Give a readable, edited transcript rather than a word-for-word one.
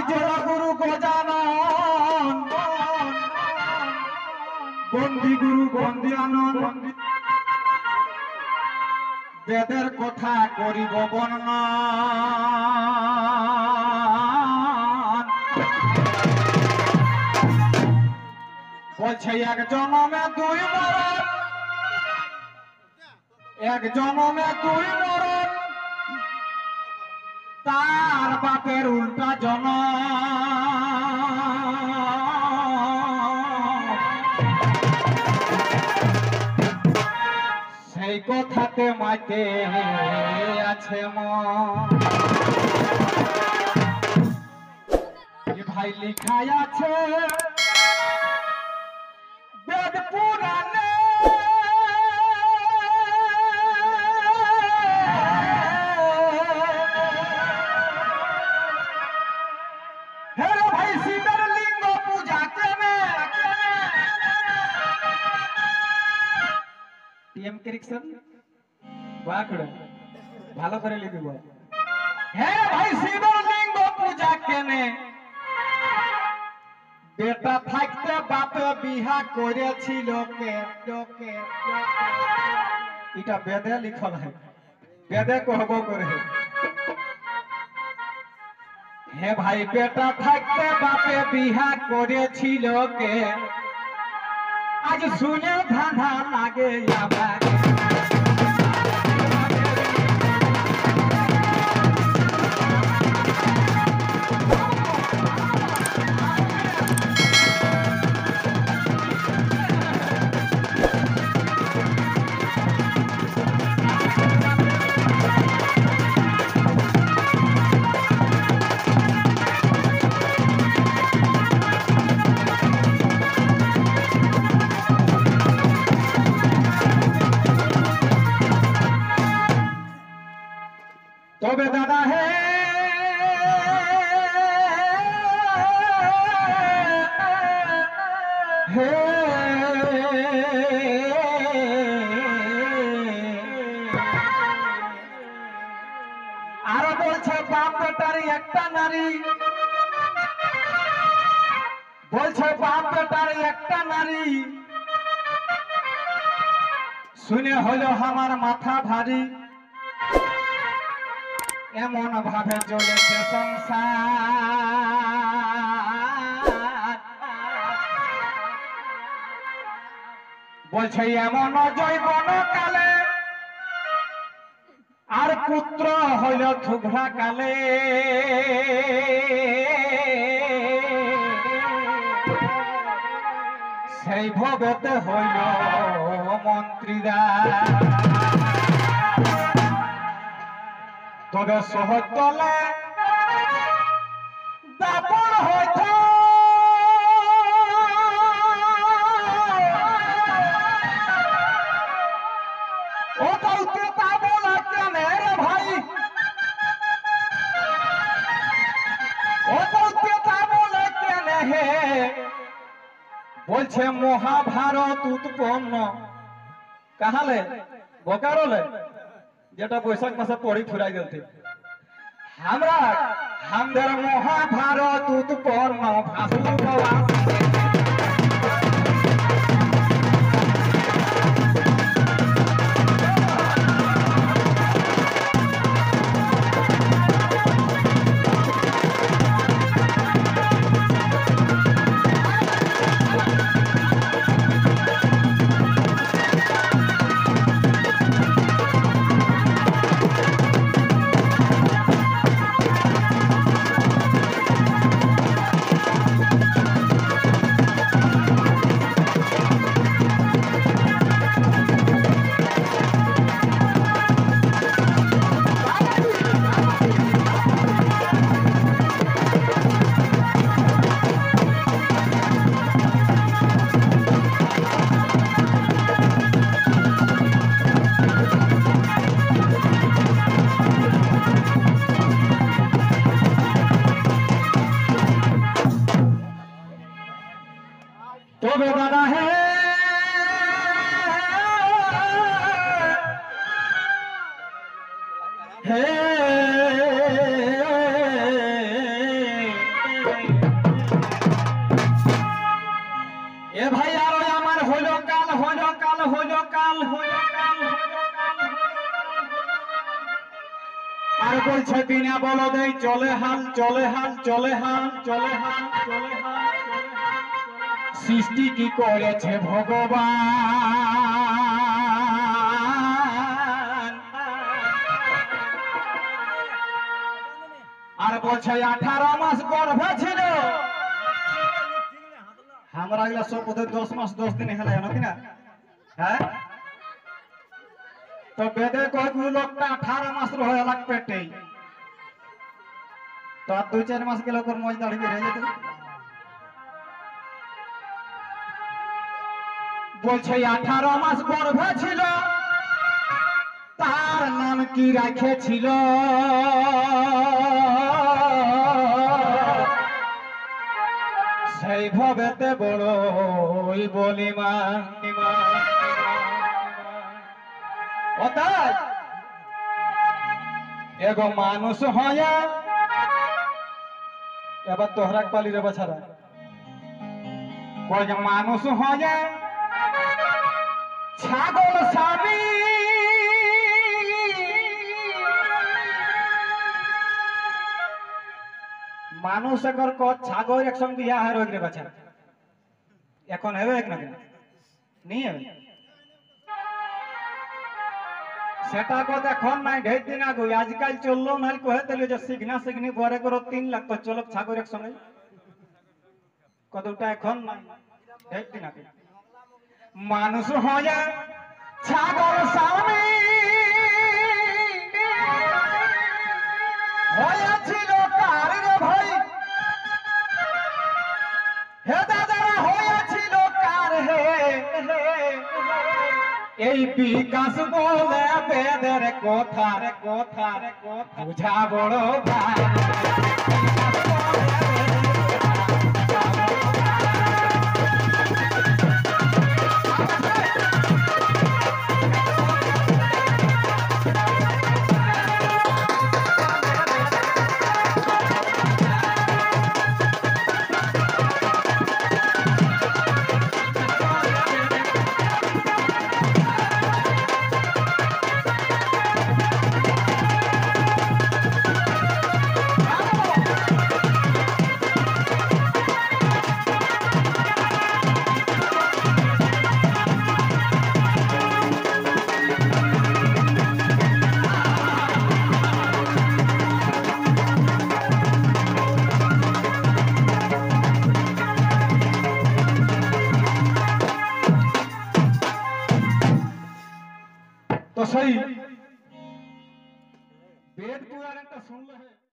জোড়া গুরু গজানন বন্দি গুরু বন্দিয়ানন বেদের কথা করিব বর্ণনা বলছে এক জন্মে দুই মরণ এক জন্মে দুই মরণ তার বাপের উল্টা জন্ম সেই কথাতে মাইতে আছে ভাই লিখাই আছে বেদ পুরাণে হেরে ভাই শিবের লিঙ্গ পূজা কেনে টিএম করেকশন বাকড় ভালো করে লিখব হেরে ভাই শিবের লিঙ্গ পূজা কেনে বেটা থাকতে বাপে বিহা করেছিল কে কে এটা বেদে লিখল है বেদে कहबो करे হে ভাই বেটা থাকতে বাপে বিহা করেছিল কে আজ শুনে ধাঁধা লাগে আমার তবে দাদা হে হে আরো বলছে বাপ বেটার একটা নারী বলছে বাপ বেটার একটা নারী শুনে হলো আমার মাথা ভারী এমন ভাবে চলেছে সংসার বলছে এমন জৈবন কালে আর পুত্র হইল থুভরা কালে সেই ভবেতে হইল মন্ত্রীরা তবে সহজ তলে দাপন হইত ও কাউকে তা বলা কেন রে ভাই ও কাউকে তা বলে কেন হে বলছে মহাভারত উৎপন্ন কাহালে বোকারোলে যেটা বৈশাখ মাসে পড়ি ফুরাই গেলতে আমরা আমাদের মহাভারত উৎপন্ন ভাসুর তবে দাদা হে হে বলছে বিনা বলদেই চলে হাল চলে হাল চলে হাল চলে হাল চলে হাল সৃষ্টি কি করেছে ভগবান আর বলছে 18 মাস গর্ভে ছিল আমরা এগুলা সব বোধ 10 মাস 10 দিন হেলা জানো কিনা হ্যাঁ তো বেদে কয়েকগুলো লোকটা 18 মাস রয়ে লাগ পেটে তো আর 2-4 মাস গেলে ওর মজ দাঁড়িয়ে বেরিয়ে যেত বলছে 18 মাস গর্ভে ছিল তার নাম কি রেখেছিল সেই ভবেতে বড় ওই বলিমা ওটাই এগো মানুষ হয় এবার তোহরা পালি রে বাছারা কয় যে মানুষ হয় ছাগল স্বামী মানুষ একর ক ছাগল একসঙ্গে বিয়া হয় রোগ রে বাছারা এখন হবে এক না নেই হবে সেটা কথা এখন নাই ঢের দিন আগে আজকাল চললো নাহলে কহে তাহলে যে সিগনা সিগনি পরে করো 3 লাখ তো চলো ছাগল একসঙ্গে কতটা এখন নাই ঢের দিন আগে মানুষ হয় ছাগল স্বামী হয়েছিল কার রে ভাই হে দাদারা হয়েছিল কার হে এই বিকাশ বলে বেদের কথা বুঝা বড় ভাই तो सही वेद पुराण सुन लो है।